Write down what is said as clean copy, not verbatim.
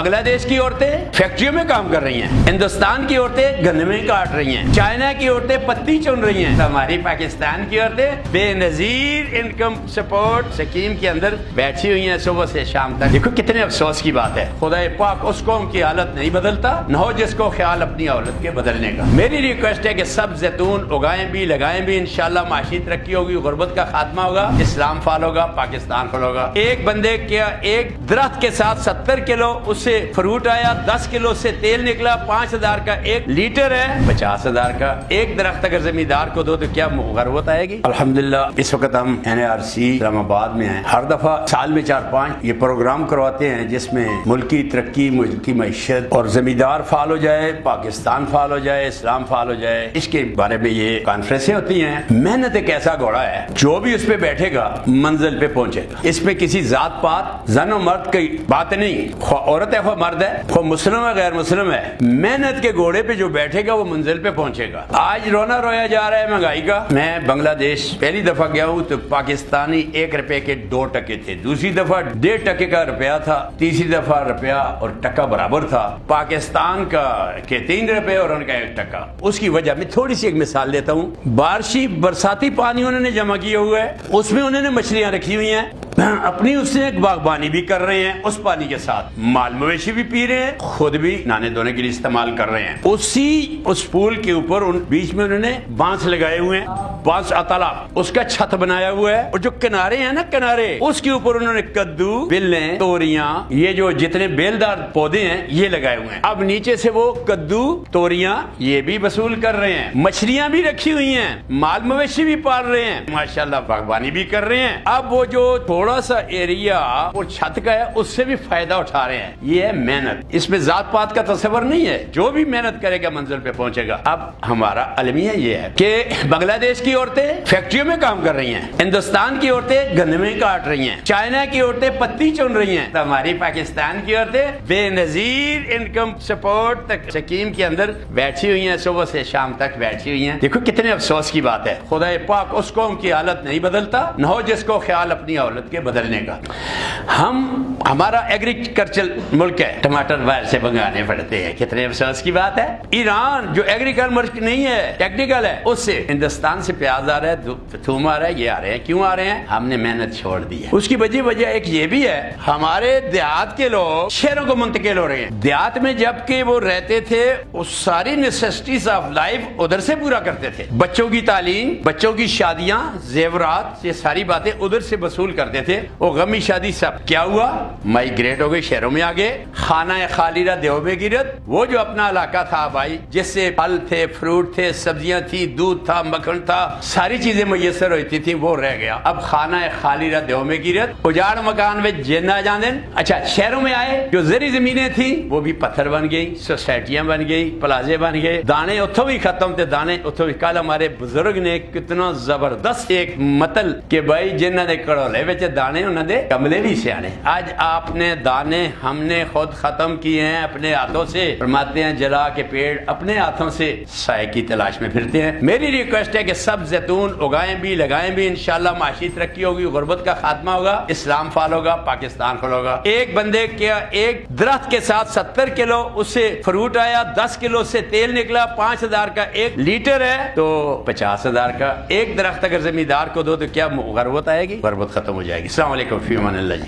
بنگلہ دیش کی عورتیں فیکٹریوں میں کام کر رہی ہیں، ہندوستان کی عورتیں گنے میں کاٹ رہی ہیں، چائنا کی عورتیں پتی چن رہی ہیں، ہماری پاکستان کی عورتیں بے نظیر انکم سپورٹ سکیم کے اندر بیٹھی ہوئی ہیں صبح سے شام تک۔ دیکھو کتنے افسوس کی بات ہے، خدا پاک اس قوم کی حالت نہیں بدلتا، نہ ہو جس کو خیال اپنی اولاد کے بدلنے کا۔ میری ریکویسٹ ہے کہ سب زیتون اگائیں بھی لگائیں بھی، انشاءاللہ معاشی ترقی ہوگی، غربت کا خاتمہ ہوگا، اسلام فال ہوگا، پاکستان فال ہوگا۔ ایک بندے کیا ایک درخت کے ساتھ 70 کلو اس سے فروٹ آیا، 10 کلو سے تیل نکلا، 5000 کا 1 لیٹر ہے، 50,000 کا ایک درخت اگر زمیندار کو دو تو کیا غربت آئے گی؟ الحمدللہ اس وقت ہم NARC اسلام آباد میں ہیں، ہر دفعہ سال میں 4-5 یہ پروگرام کرواتے ہیں جس میں ملکی ترقی، ملکی معیشت اور زمیندار فعال ہو جائے، پاکستان فعال ہو جائے، اسلام فعال ہو جائے، اس کے بارے میں یہ کانفرنسیں ہوتی ہیں۔ محنت ایک ایسا گھوڑا ہے جو بھی اس پہ بیٹھے گا منزل پہ پہنچے گا۔ اس میں کسی ذات پات زن و مرد کی بات نہیں، خواہ عورت ہے خواہ مرد ہے، خواہ مسلم ہے غیر مسلم ہے، محنت کے گھوڑے پہ جو بیٹھے گا وہ منزل پہ پہنچے گا۔ آج رونا رویا جا رہا ہے مہنگائی کا۔ میں بنگلہ دیش پہلی دفعہ گیا ہوں تو پاکستانی 1 روپے کے 2 ٹکے تھے، دوسری دفعہ 1.5 ٹکے کا روپیہ تھا، تیسری دفعہ روپیہ اور ٹکا برابر تھا۔ پاکستان کا کہ 3 روپے اور ان کا 1 ٹکا۔ اس کی وجہ میں تھوڑی سی ایک مثال دیتا ہوں۔ بارشی برساتی پانی انہوں نے جمع کیا ہوا ہے، اس میں انہوں نے مچھلیاں رکھی ہوئی ہیں، اپنی اس سے ایک باغبانی بھی کر رہے ہیں، اس پانی کے ساتھ مال مویشی بھی پی رہے ہیں، خود بھی نہانے دھونے کے لیے استعمال کر رہے ہیں۔ اس پول کے اوپر بیچ میں انہوں نے بانس لگائے ہوئے ہیں، بانس تالاب، اس کا چھت بنایا ہوا ہے، اور جو کنارے ہیں نا کنارے، اس کے اوپر انہوں نے کدو، بلیں، توریاں، یہ جو جتنے بیلدار پودے ہیں یہ لگائے ہوئے ہیں۔ اب نیچے سے وہ کدو، توریاں یہ بھی وصول کر رہے ہیں، مچھلیاں بھی رکھی ہوئی ہیں، مال مویشی بھی پال رہے ہیں، ماشاءاللہ باغبانی بھی کر رہے ہیں۔ اب وہ جو تھوڑا سا ایریا وہ چھت کا ہے اس سے بھی فائدہ اٹھا رہے ہیں۔ یہ ہے محنت، اس میں ذات پات کا تصور نہیں ہے، جو بھی محنت کرے گا منزل پہ پہنچے گا۔ اب ہمارا المیہ یہ ہے کہ بنگلہ دیش کی عورتیں فیکٹریوں میں کام کر رہی ہیں، ہندوستان کی عورتیں گنے میں کاٹ رہی ہیں، چائنا کی عورتیں پتی چن رہی ہیں، ہماری پاکستان کی عورتیں بے نظیر انکم سپورٹ سکیم کے اندر بیٹھی ہوئی ہیں، صبح سے شام تک بیٹھی ہوئی ہیں۔ دیکھو کتنے افسوس کی بات ہے، خدا پاک اس قوم کی حالت نہیں بدلتا، نہ ہو جس کو خیال اپنی اولاد کے بدلنے کا۔ ہمارا ایگریکلچر ملک ہے، ٹماٹر باہر سے منگانے پڑتے ہیں، کتنے افسوس کی بات ہے۔ ایران جو ایگریکلچر ملک نہیں ہے، ٹیکنیکل ہے، اس سے ہندوستان سے پیاز آ رہا ہے، تھوم آ رہا ہے، یہ آ رہے ہیں، کیوں آ رہے ہیں؟ ہم نے محنت چھوڑ دی ہے۔ اس کی وجہ ایک یہ بھی ہے، ہمارے دیہات کے لوگ شہروں کو منتقل ہو رہے ہیں۔ دیہات میں جب کہ وہ رہتے تھے وہ ساری نیسیسٹیز آف لائف ادھر سے پورا کرتے تھے، بچوں کی تعلیم، بچوں کی شادیاں، زیورات، یہ ساری باتیں ادھر سے وصول کرتے تھے۔ وہ غمی شادی سب کیا ہوا، مائگریٹ ہو گئے، شہروں میں آگے، خانہ خالیرہ دیو میں گرت، وہ جو اپنا علاقہ تھا بھائی، جس سے پھل تھے، فروٹ تھے، سبزیاں تھی، دودھ تھا، مکھن تھا، ساری چیزیں میسر ہوتی تھی، وہ رہ گیا۔ اب خانہ خالیرہ دیو میں گرت، اجاڑ مکان میں جینا جاندن۔ اچھا شہروں میں آئے، جو زرعی زمینیں تھیں وہ بھی پتھر بن گئی، سوسائٹیاں بن گئی، پلازے بن گئے، دانے اتھوں بھی ختم تھے، دانے اتھوں بھی۔ کل ہمارے بزرگ نے کتنا زبردست ایک متل کہ بھائی جنہ دے کڑولے وچ دانے انہوں نے کملے بھی سیانے۔ آج آپ نے دانے ہم نے خود ختم کیے ہیں اپنے ہاتھوں سے، فرماتے ہیں جلا کے پیڑ اپنے ہاتھوں سے سائے کی تلاش میں پھرتے ہیں۔ میری ریکویسٹ ہے کہ سب زیتون اگائیں بھی لگائیں بھی، انشاءاللہ معاشی ترقی ہوگی، غربت کا خاتمہ ہوگا، اسلام فال ہوگا، پاکستان فال ہوگا۔ ایک بندے کیا ایک درخت کے ساتھ 70 کلو اس سے فروٹ آیا، 10 کلو سے تیل نکلا، 5000 کا 1 لیٹر ہے تو 50,000 کا ایک درخت اگر زمیندار کو دو تو کیا غربت آئے گی؟ غربت ختم ہو جائے گی۔ السلام علیکم فی امان اللہ جی۔